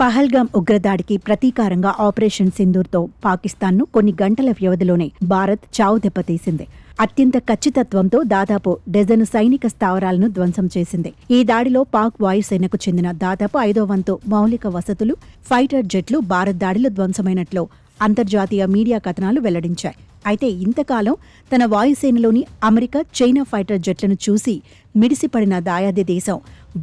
Pahalgam ఉగ్రదాడికి ప్రతీకారంగా operation సింధూర్తో పాకిస్తాన్ను కొన్ని గంటల వ్యవధిలోనే భారత్ చావు దెబ్బతీసింది. అత్యంత ఖచ్చితత్వంతో దాదాపు డజను సైనిక స్థావరాలను ధ్వంసం చేసింది. ఈ దాడిలో పాక్ వాయుసేనకు చెందిన దాదాపు 5వ వంతు మౌలిక వసతులు, ఫైటర్ జెట్లు భారత్ దాడిలో ధ్వంసమైనట్లు అంతర్జాతీయ మీడియా కథనాలు వెల్లడించాయి. అయితే ఇంతకాలం తన వాయుసేనలోని అమెరికా, చైనా ఫైటర్ జెట్లను చూసి మిడిసిపడిన దాయాది దేశం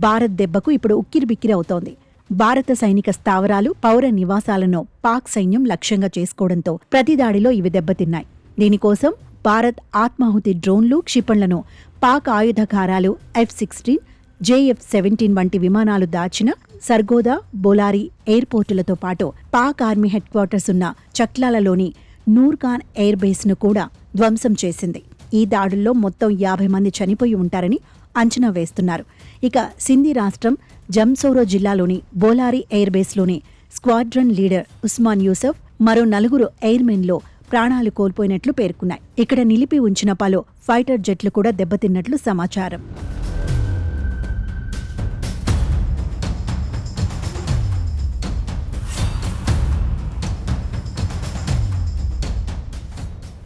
భారత్ దెబ్బకు ఇప్పుడు ఉక్కిరిబిక్కిరవుతోంది. భారత సైనిక స్థావరాలు, పౌర నివాసాలను పాక్ సైన్యం లక్ష్యంగా చేసుకోవడంతో ప్రతి దాడిలో ఇవి దెబ్బతిన్నాయి. దీనికోసం భారత్ ఆత్మాహుతి డ్రోన్లు, క్షిపణులను పాక్ ఆయుధకారాలు F-16, JF-17 వంటి విమానాలు దాచిన సర్గోదా, బోలారి ఎయిర్పోర్టులతో పాటు పాక్ ఆర్మీ హెడ్ క్వార్టర్స్ ఉన్న చక్లాలలోని నూర్ఖాన్ ఎయిర్ బేస్ను కూడా ధ్వంసం చేసింది. ఈ దాడుల్లో మొత్తం 50 మంది చనిపోయి ఉంటారని అంచనా వేస్తున్నారు. ఇక సింధీ రాష్ట్రం జంసోరో జిల్లాలోని బోలారి ఎయిర్ బేస్లోని స్క్వాడ్రన్ లీడర్ ఉస్మాన్ యూసఫ్, మరో 4 ఎయిర్మెన్లో ప్రాణాలు కోల్పోయినట్లు పేర్కొన్నాయి. ఇక్కడ నిలిపి ఉంచిన పలు ఫైటర్ జెట్లు కూడా దెబ్బతిన్నట్లు సమాచారం.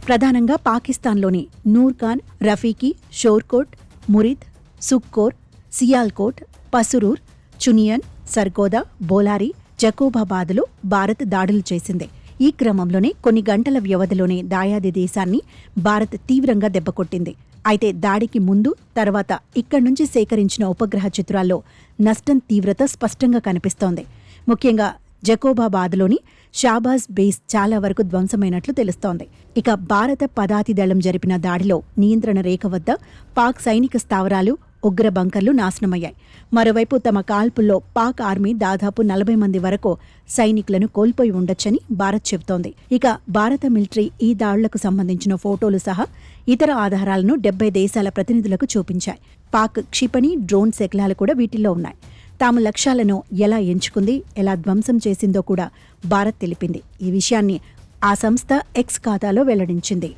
ప్రధానంగా పాకిస్తాన్లోని నూర్ఖాన్, రఫీకి, షోర్కోట్, మురిద్, సుక్కోర్, సియాల్కోట్, పసురూర్, చునియన్, సర్గోదా, బోలారి, జకోబాబాద్లో భారత్ దాడులు చేసింది. ఈ క్రమంలోనే కొన్ని గంటల వ్యవధిలోనే దాయాది దేశాన్ని భారత్ తీవ్రంగా దెబ్బకొట్టింది. అయితే దాడికి ముందు, తర్వాత ఇక్కడి నుంచి సేకరించిన ఉపగ్రహ చిత్రాల్లో నష్టం తీవ్రత స్పష్టంగా కనిపిస్తోంది. ముఖ్యంగా జకోబాబాద్లోని షాబాజ్ బేస్ చాలా వరకు ధ్వంసమైనట్లు తెలుస్తోంది. ఇక భారత పదాతి దళం జరిపిన దాడిలో నియంత్రణ రేఖ వద్ద పాక్ సైనిక స్థావరాలు, ఉగ్ర బంకర్లు నాశనమయ్యాయి. మరోవైపు తమ కాల్పుల్లో పాక్ ఆర్మీ దాదాపు 40 మంది వరకు సైనికులను కోల్పోయి ఉండొచ్చని భారత్ చెబుతోంది. ఇక భారత మిలిటరీ ఈ దాడులకు సంబంధించిన ఫోటోలు సహా ఇతర ఆధారాలను 70 దేశాల ప్రతినిధులకు చూపించాయి. పాక్ క్షిపణి, డ్రోన్ శకలాలు కూడా వీటిల్లో ఉన్నాయి. తాము లక్ష్యాలను ఎలా ఎంచుకుంది, ఎలా ధ్వంసం చేసిందో కూడా భారత్ తెలిపింది. ఈ విషయాన్ని ఆ సంస్థ X ఖాతాలో వెల్లడించింది.